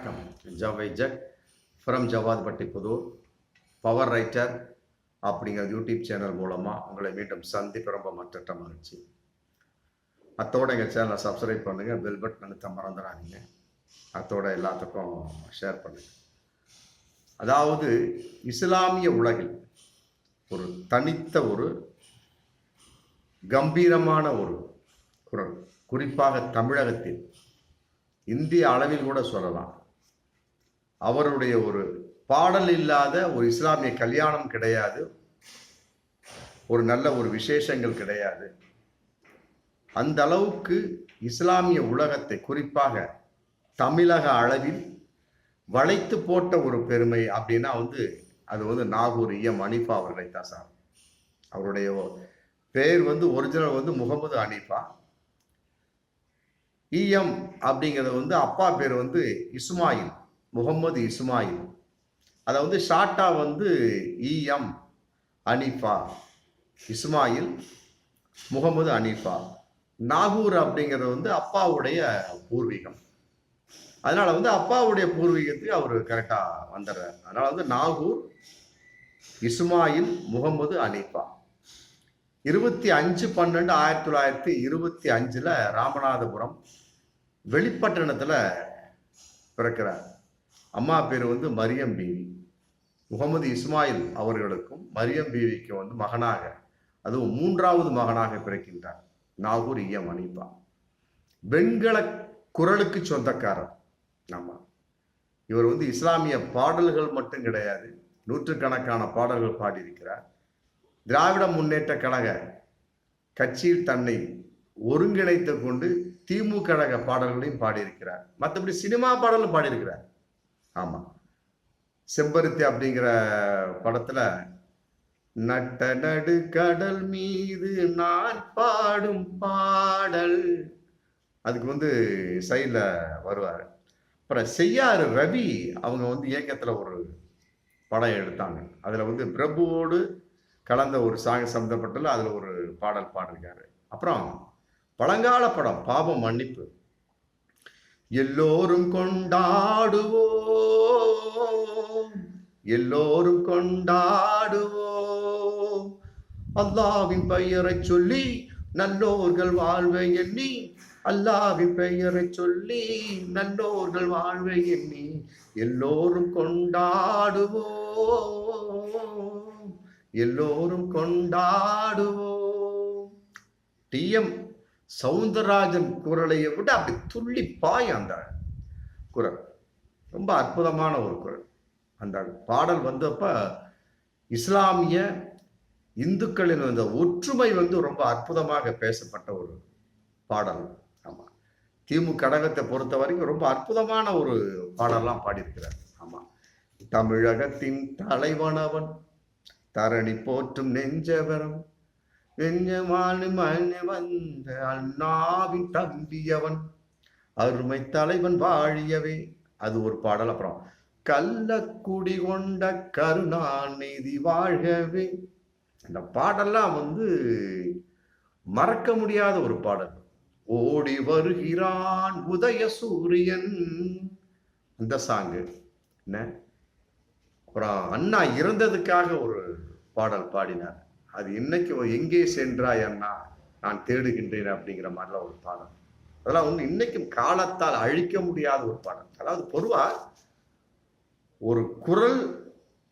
வணக்கம். ஜவை ஜக் ஃப்ரம் ஜவாத்பட்டி புதூர், பவர் ரைட்டர் அப்படிங்கிற யூடியூப் சேனல் மூலமாக உங்களை மீண்டும் சந்திப்பு ரொம்ப மற்ற மகிழ்ச்சி. அத்தோட எங்கள் சேனலை சப்ஸ்கிரைப் பண்ணுங்கள், பெல் பட்டன் அழுத்த மறந்துடாதீங்க. அத்தோட எல்லாத்துக்கும் ஷேர் பண்ணுங்கள். அதாவது இஸ்லாமிய உலகில் ஒரு தனித்த ஒரு கம்பீரமான ஒரு குரல், குறிப்பாக தமிழகத்தில், இந்திய அளவில் கூட சொல்லலாம், அவருடைய ஒரு பாடல் இல்லாத ஒரு இஸ்லாமிய கல்யாணம் கிடையாது, ஒரு நல்ல ஒரு விசேஷங்கள் கிடையாது. அந்த அளவுக்கு இஸ்லாமிய உலகத்தை, குறிப்பாக தமிழக அளவில் வளைத்து போட்ட ஒரு பெருமை அப்படின்னா அது நாகூர் இஎம் ஹனீஃபா அவர்களை தான் சார். அவருடைய பேர் ஒரிஜினல் முகமது ஹனீஃபா. இஎம் அப்படிங்கிறது அப்பா பேர் இஸ்மாயில், முகமது இஸ்மாயில். அதை ஷார்ட்டா இஎம் ஹனீஃபா, இஸ்மாயில் முகமது ஹனீஃபா. நாகூர் அப்படிங்கிறது அப்பாவுடைய பூர்வீகம். அதனால அப்பாவுடைய பூர்வீகத்துக்கு அவர் கரெக்டா வந்துடுறார். அதனால நாகூர் இஸ்மாயில் முகமது ஹனீஃபா. 25/12/1925 ராமநாதபுரம் வெளிப்பட்டணத்துல பிறக்கிறார். அம்மா பேர் மரியம் பீவி. முகமது இஸ்மாயில் அவர்களுக்கும் மரியம் பீவிக்கும் மகனாக, அதுவும் 3வது மகனாக பிறக்கின்றார் நாகூர் இஎம் ஹனீஃபா. வெண்கல குரலுக்கு சொந்தக்காரர். ஆமா, இவர் இஸ்லாமிய பாடல்கள் மட்டும் கிடையாது, நூற்றுக்கணக்கான பாடல்கள் பாடியிருக்கிறார். திராவிட முன்னேற்ற கழக கட்சியில் தன்னை ஒருங்கிணைத்து கொண்டு திமுக கழக பாடல்களையும் பாடியிருக்கிறார். மற்றபடி சினிமா பாடலும் பாடியிருக்கிறார். ஆமா, செம்பருத்தி அப்படிங்கிற படத்துல நட்ட நடு கடல் மீது நான் பாடும் பாடல், அதுக்கு சைட்ல வருவார். அப்புறம் செய்யாறு ரவி அவங்க இயக்கத்துல ஒரு படம் எடுத்தாங்க. அதுல பிரபுவோடு கலந்த ஒரு சாங் சம்பந்தப்பட்டல அதுல ஒரு பாடல் பாடிருக்காரு. அப்புறம் பழங்கால படம் பாவம் மன்னிப்பு. எல்லோரும் கொண்டாடுவோம், எல்லோரும் கொண்டாடுவோம், அல்லாவின் பெயரை சொல்லி நல்லோர்கள் வாழ்வை எண்ணி, அல்லாவின் பெயரை சொல்லி நல்லோர்கள் வாழ்வை எண்ணி, எல்லோரும் கொண்டாடுவோம், எல்லோரும் கொண்டாடுவோம். டிஎம் சவுந்தரராஜன் குரலையை விட அப்படி துள்ளி பாய் அந்த குரல். ரொம்ப அற்புதமான ஒரு குரல். அந்த பாடல் வந்தப்ப இஸ்லாமிய இந்துக்களின் ஒற்றுமை ரொம்ப அற்புதமாக பேசப்பட்ட ஒரு பாடல். ஆமா, திமுக கழகத்தை பொறுத்த வரைக்கும் ரொம்ப அற்புதமான ஒரு பாடலாம் பாடியிருக்கிறார். ஆமா, தமிழகத்தின் தலைவனவன், தரணி போற்றும் நெஞ்சவரம், நெஞ்சமானு மண்ணு வந்த அண்ணாவின் தம்பியவன், அருமை தலைவன் வாழியவே, அது ஒரு பாடல். அப்புறம் கள்ளக்குடி கொண்ட கருணாநிதி வாழ்கவே, இந்த பாடல்லாம் மறக்க முடியாத ஒரு பாடல். ஓடி வருகிறான் உதய சூரியன், அந்த சாங்கு என்ன. அப்புறம் அண்ணா இறந்ததுக்காக ஒரு பாடல் பாடினார். அது இன்னைக்கு எங்கே சென்றாய் அண்ணா நான் தேடுகின்றேன் அப்படிங்கிற மாதிரிலாம் ஒரு பாடல். அதெல்லாம் இன்னைக்கும் காலத்தால் அழிக்க முடியாத ஒரு பாடல். அதாவது பொதுவா ஒரு குரல்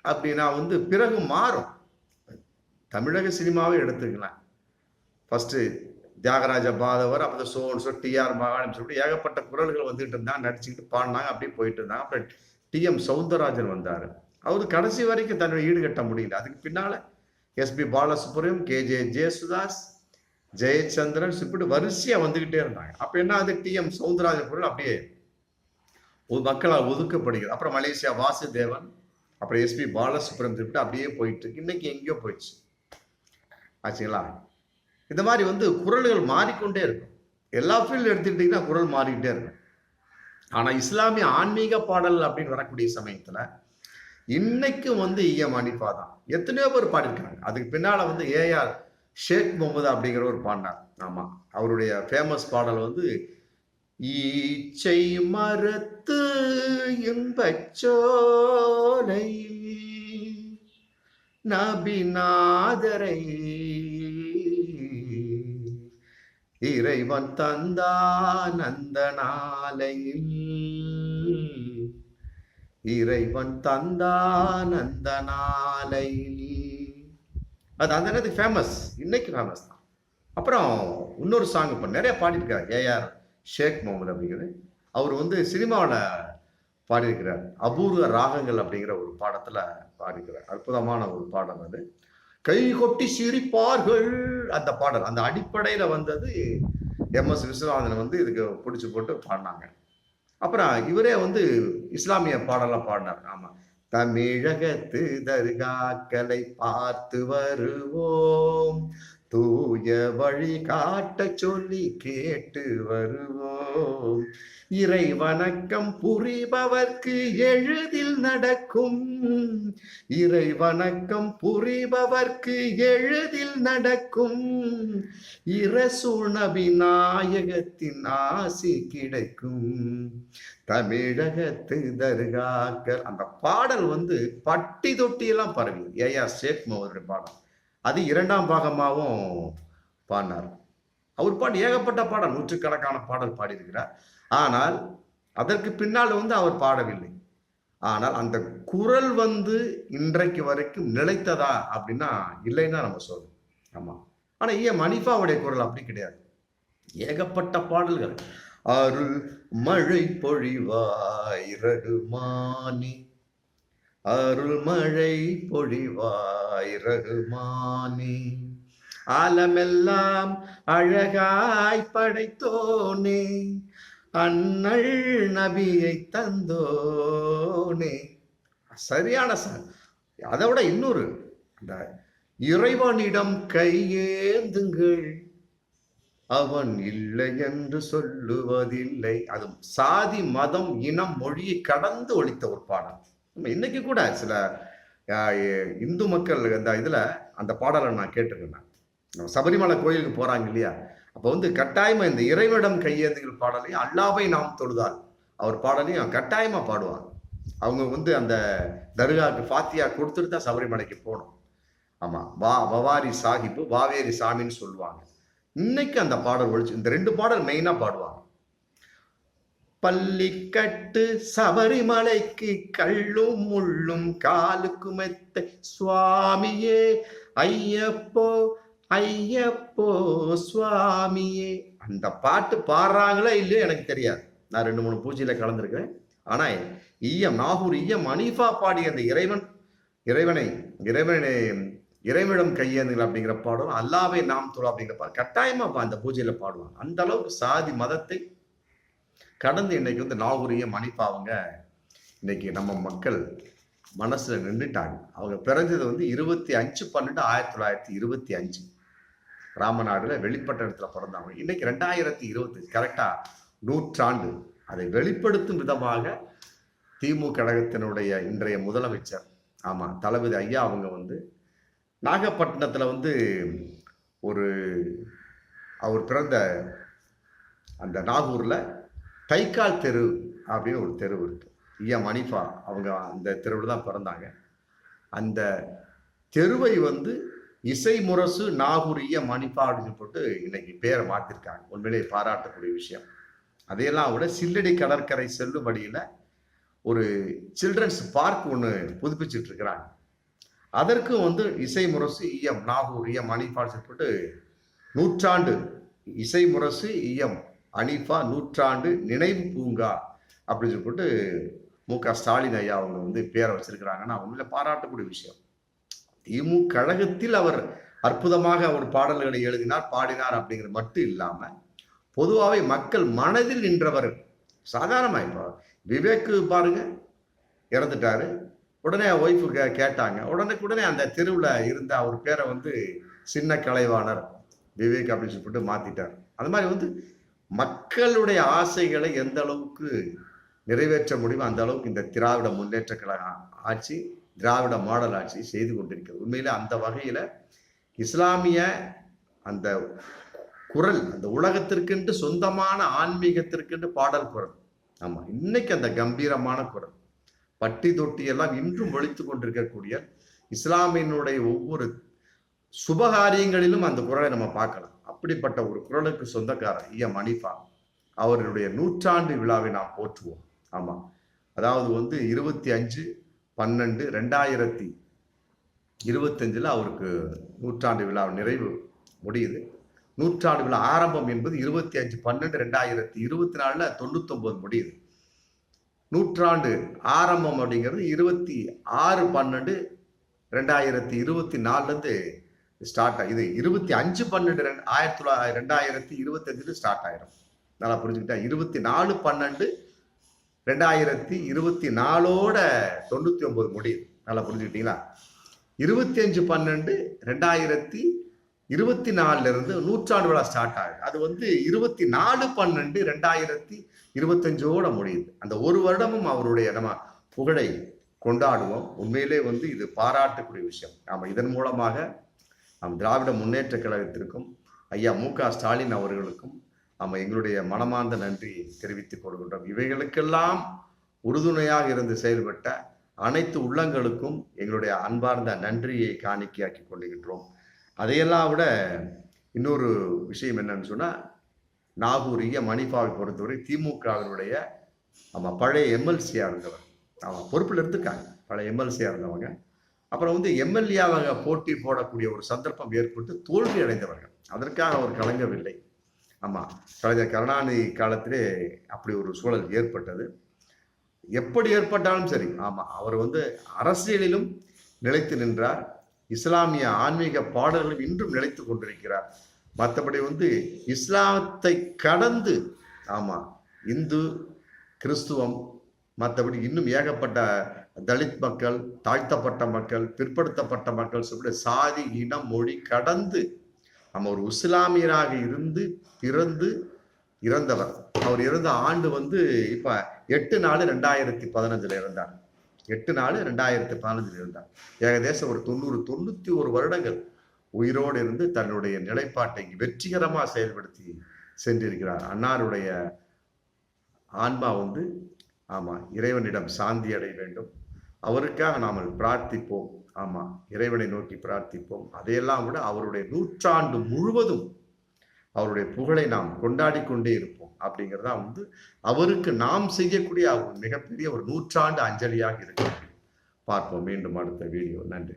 அப்படின்னா பிறகு மாறும். தமிழக சினிமாவே எடுத்துக்கலாம். ஃபர்ஸ்ட் தியாகராஜ பாதவர், அப்புறம் சோன் டிஆர் மகான் சொல்லிட்டு ஏகப்பட்ட குரல்கள் வந்துட்டு இருந்தாங்க, நடிச்சுக்கிட்டு பாடினாங்க, அப்படியே போயிட்டு இருந்தாங்க. அப்புறம் டிஎம் சவுந்தரராஜன் வந்தாரு. அவரு கடைசி வரைக்கும் தன்னுடைய ஈடுகட்ட முடியல. அதுக்கு பின்னால எஸ்பி பாலசுப்ரமணியம், கேஜே ஜேசுதாஸ், ஜெயச்சந்திரன் இப்படி வரிசையா வந்துகிட்டே இருந்தாங்க. அப்ப என்ன அது டிஎம் சவுந்தரராஜன் குரல் அப்படியே மக்களால் ஒதுக்கப்படுகிறது. அப்புறம் மலேசியா வாசுதேவன், அப்புறம் எஸ்பி பாலசுப்ரமணியம் சொல்லிட்டு அப்படியே போயிட்டு இருக்கு. இன்னைக்கு எங்கேயோ போயிடுச்சு ஆச்சுங்களா. இந்த மாதிரி குரல்கள் மாறிக்கொண்டே இருக்கும். எல்லா ஃபீல்டு எடுத்துக்கிட்டீங்கன்னா குரல் மாறிக்கிட்டே இருக்கும். ஆனா இஸ்லாமிய ஆன்மீக பாடல் அப்படின்னு வரக்கூடிய சமயத்துல இன்னைக்கு இஎம் ஹனீஃபா தான். எத்தனையோ பேர் பாடியிருக்காங்க. அதுக்கு பின்னால ஏஆர் ஷேக் முகமது அப்படிங்கிற ஒரு பாடினார். ஆமா, அவருடைய ஃபேமஸ் பாடல் ஈச்சை மரத்து தமிழகத்து இன்பச்சோலை நபிநாதரை இறைவன் தந்தான் அந்த நாளையில், இறைவன் தந்தான் அந்த நாளையில். அது அந்த நேரத்துக்கு ஃபேமஸ், இன்னைக்கு ஃபேமஸ் தான். அப்புறம் இன்னொரு சாங் இப்போ நிறைய பாடியிருக்கார் ஏஆர் ஷேக் முகமது அப்படிங்கிறது. அவர் வந்து சினிமாவில் பாடியிருக்கிறார். அபூர்வ ராகங்கள் அப்படிங்கிற ஒரு பாடத்தில் பாடியிருக்கிறார். அற்புதமான ஒரு பாடல் அது. கை கொட்டி சிரிப்பார்கள் அந்த பாடல், அந்த அடிப்படையில் வந்தது எம்எஸ் விஸ்வநாதன் வந்து இதுக்கு பிடிச்சி போட்டு பாடினாங்க. அப்புறம் இவரே வந்து இஸ்லாமிய பாடலாம் பாடினார். ஆமாம், தமிழகத்து தர்காக்களை பார்த்து வருவோம், தூய வழி காட்ட சொல்லி கேட்டு வருவோம், இறை வணக்கம் புரிபவர்க்கு எளிதில் நடக்கும், இறை வணக்கம் புரிபவர்க்கு எளிதில் நடக்கும், இரசூல் நபி நாயகத்தின் ஆசி கிடைக்கும், தமிழகத்து தர்காக்கள். அந்த பாடல் வந்து பட்டி தொட்டியெல்லாம் பரவி ஏஆர் ஷேக் முகமது பாடல். அது இரண்டாம் பாகமாகவும் பாடினார். அவர் பாட்டு ஏகப்பட்ட பாடல், நூற்றுக்கணக்கான பாடல் பாடியிருக்கிறார். ஆனால் அதற்கு பின்னால் வந்து அவர் பாடவில்லை. ஆனால் அந்த குரல் வந்து இன்றைக்கு வரைக்கும் நிலைத்ததா அப்படின்னா இல்லைன்னா நம்ம சொல்லணும். ஆமா, ஆனா ஏன் மணிஃபாவுடைய குரல் அப்படி கிடையாது. ஏகப்பட்ட பாடல்கள். அருள் மழை பொழிவாய் ரகுமானி, அருள் மழை பொழிவாய் ரகுமானி, ஆலமெல்லாம் அழகாய் படைத்தோனே, அண்ணல் நபியை தந்தோனே. சரியான சார். அதை விட இன்னொரு, அந்த இறைவனிடம் கையேந்துங்கள், அவன் இல்லை என்று சொல்லுவதில்லை. அது சாதி மதம் இனம் மொழியை கடந்து ஒழித்த ஒரு பாடல். நம்ம இன்னைக்கு கூட சில இந்து மக்கள் அந்த இதுல அந்த பாடலை நான் கேட்டிருக்கேன். சபரிமலை கோயிலுக்கு போறாங்க இல்லையா, அப்போ வந்து கட்டாயமா இந்த இறைவனிடம் கையேந்துகள் பாடலையும் அல்லாவை நாம் தொழுதால் அவர் பாடலையும் கட்டாயமா பாடுவாங்க. அவங்க வந்து அந்த தர்காவுக்கு ஃபாத்தியா கொடுத்துட்டு தான் சபரிமலைக்கு போகணும். ஆமா, வவாரி சாஹிப்பு வாவேரி சாமின்னு சொல்லுவாங்க. இன்னைக்கு அந்த பாடல் ஒழிச்சு இந்த ரெண்டு பாடல் மெயினா பாடுவாங்க. பள்ளிக்கட்டு சபரிமலைக்கு கள்ளும் முள்ளும் காலுக்கு மெத்தை சுவாமியே ஐயப்போ ஐயப்போ சுவாமியே. அந்த பாட்டு பாடுறாங்களா இல்லையோ எனக்கு தெரியாது. நான் 2-3 பூஜையில கலந்துருக்கிறேன். ஆனா நாகூர் ஹனீஃபா பாடிய அந்த இறைவனிடம் கையேந்துங்கள் அப்படிங்கிற பாடலும் அல்லாவை நாம் தொழ அப்படிங்கிற பாடல் கட்டாயமா அந்த பூஜையில பாடுவாங்க. அந்த அளவுக்கு சாதி மதத்தை கடந்து இன்னைக்கு வந்து நாகூர் ஹனீஃபா அவங்க இன்னைக்கு நம்ம மக்கள் மனசுல நின்றுட்டாங்க. அவங்க பிறந்தது வந்து 25/12/1925 ராமநாடுல வெளிப்பட்ட இடத்துல பிறந்தாங்க. இன்னைக்கு 2020 கரெக்டா நூற்றாண்டு. அதை வெளிப்படுத்தும் விதமாக திமுக கழகத்தினுடைய இன்றைய முதலமைச்சர் ஆமா தளபதி ஐயா அவங்க வந்து நாகப்பட்டினத்துல வந்து அவர் பிறந்த அந்த நாகூர்ல தைக்கால் தெரு அப்படின்னு ஒரு தெரு இருக்கு. ஹனீஃபா அவங்க அந்த தெருவில் தான் பிறந்தாங்க. அந்த தெருவை வந்து இசை முரசு நாகூர் ஹனீஃபா அப்படின்னு போட்டு இன்னைக்கு பேரை மாத்திருக்காங்க. உண்மையிலேயே பாராட்டக்கூடிய விஷயம். அதையெல்லாம் விட சில்லடி கடற்கரை செல்லும் வழியில ஒரு சில்ட்ரன்ஸ் பார்க் ஒன்று புதுப்பிச்சுட்டு இருக்கிறாங்க. அதற்கும் வந்து இசை முரசு நாகூர் ஹனீஃபா போட்டு நூற்றாண்டு இசை முரசு ஹனீஃபா நூற்றாண்டு நினைவு பூங்கா அப்படின்னு சொல்லிட்டு மு.க. ஸ்டாலின் ஐயா அவங்க வந்து பேரை வச்சிருக்கிறாங்கன்னா உண்மையில பாராட்டக்கூடிய விஷயம். திமுக கழகத்தில் அவர் அற்புதமாக அவர் பாடல்களை எழுதினார் பாடினார் அப்படிங்கிறது மட்டும் இல்லாம பொதுவாகவே மக்கள் மனதில் நின்றவர். சாதாரணமா இப்போ விவேக் பாருங்க, இறந்துட்டாரு. உடனே ஒய்ஃபு கேட்டாங்க, உடனே அந்த தெருவில் இருந்த அவர் பேரை வந்து சின்ன கலைவாணர் விவேக் அப்படின்னு சொல்லிட்டு மாத்திட்டார். அது மாதிரி வந்து மக்களுடைய ஆசைகளை எந்த அளவுக்கு நிறைவேற்ற முடியுமோ அந்த அளவுக்கு இந்த திராவிட முன்னேற்ற கழக ஆட்சி திராவிட மாடல் ஆட்சி செய்து கொண்டிருக்கிறது. உண்மையில அந்த வகையில இஸ்லாமிய அந்த குரல், அந்த உலகத்திற்கென்று சொந்தமான ஆன்மீகத்திற்கென்று பாடல் குரல் ஆமா, இன்னைக்கு அந்த கம்பீரமான குரல் பட்டி தொட்டி எல்லாம் இன்றும் ஒழித்து கொண்டிருக்கக்கூடிய இஸ்லாமியினுடைய ஒவ்வொரு சுபகாரியங்களிலும் அந்த குரலை நம்ம பார்க்கலாம். அப்படிப்பட்ட ஒரு குரலுக்கு சொந்தக்காரர் எம் ஹனீஃபா அவர்களுடைய 100ஆண்டு விழாவை நாம் போற்றுவோம். ஆமா, அதாவது 25/12/2025 அவருக்கு 100ஆண்டு விழா நிறைவு முடியுது. 100ஆண்டு விழா ஆரம்பம் என்பது 25/12/2024 99 முடியுது. 100ஆண்டு ஆரம்பம் அப்படிங்கிறது 26/12/2024 ஸ்டார்ட் ஆகுது. 25/12/2025 ஸ்டார்ட் ஆயிரும். நல்லா புரிஞ்சுக்கிட்டா 24/12/2024 99 முடியுது. நல்லா புரிஞ்சுக்கிட்டீங்களா? 25/12/2024 இருந்து 100ஆண்டு விழா ஸ்டார்ட் ஆகுது. அது 24/12/2025 முடியுது. அந்த ஒரு வருடமும் அவருடைய நம்ம புகழை கொண்டாடுவோம். உண்மையிலே இது பாராட்டக்கூடிய விஷயம். நாம இதன் மூலமாக நம் திராவிட முன்னேற்ற கழகத்திற்கும் ஐயா மு.க. ஸ்டாலின் அவர்களுக்கும் நம்ம எங்களுடைய மனமார்ந்த நன்றி தெரிவித்துக் கொள்கின்றோம். இவைகளுக்கெல்லாம் உறுதுணையாக இருந்து செயல்பட்ட அனைத்து உள்ளங்களுக்கும் எங்களுடைய அன்பார்ந்த நன்றியை காணிக்கையாக்கி கொள்கின்றோம். அதையெல்லாம் விட இன்னொரு விஷயம் என்னன்னு சொன்னா, நாகூர் எம் ஹனீஃபாவை பொறுத்தவரை திமுகவினுடைய பழைய எம்எல்சியா இருந்தவர். பொறுப்பில் இருந்துக்காங்க, பழைய எம்எல்சியா இருந்தவங்க. அப்புறம் எம்எல்ஏவாக போட்டி போடக்கூடிய ஒரு சந்தர்ப்பம் ஏற்பட்டு தோல்வி அடைந்தவர்கள். அதற்காக அவர் கலங்கவில்லை. ஆமா, கலைஞர் கருணாநிதி காலத்திலே அப்படி ஒரு சூழல் ஏற்பட்டது. எப்படி ஏற்பட்டாலும் சரி, ஆமா, அவர் அரசியலிலும் நிலைத்து நின்றார். இஸ்லாமிய ஆன்மீக பாடல்களும் இன்றும் நிலைத்து கொண்டிருக்கிறார். மற்றபடி இஸ்லாமத்தை கடந்து ஆமா இந்து கிறிஸ்துவம் மற்றபடி இன்னும் ஏகப்பட்ட தலித் மக்கள், தாழ்த்தப்பட்ட மக்கள், பிற்படுத்தப்பட்ட மக்கள் சொல்லி சாதி இனம் மொழி கடந்து நம்ம ஒரு இஸ்லாமியராக இருந்து பிறந்து இறந்தவர். அவர் இறந்த ஆண்டு இப்ப 8/4/2015 இருந்தார். 8/4/2015 இருந்தார். ஏகதேசம் ஒரு 90-91 வருடங்கள் உயிரோடு இருந்து தன்னுடைய நிலைப்பாட்டை வெற்றிகரமாக செயல்படுத்தி சென்றிருக்கிறார். அன்னாருடைய ஆன்மா ஆமா இறைவனிடம் சாந்தி அடைய வேண்டும். அவருக்காக நாம் பிரார்த்திப்போம். ஆமா, இறைவனை நோக்கி பிரார்த்திப்போம். அதையெல்லாம் விட அவருடைய 100ஆண்டு முழுவதும் அவருடைய புகழை நாம் கொண்டாடி கொண்டே இருப்போம். அப்படிங்கிறதா அவருக்கு நாம் செய்யக்கூடிய மிகப்பெரிய ஒரு 100ஆண்டு அஞ்சலியாக இருக்கு. பார்ப்போம் மீண்டும் அடுத்த வீடியோ. நன்றி.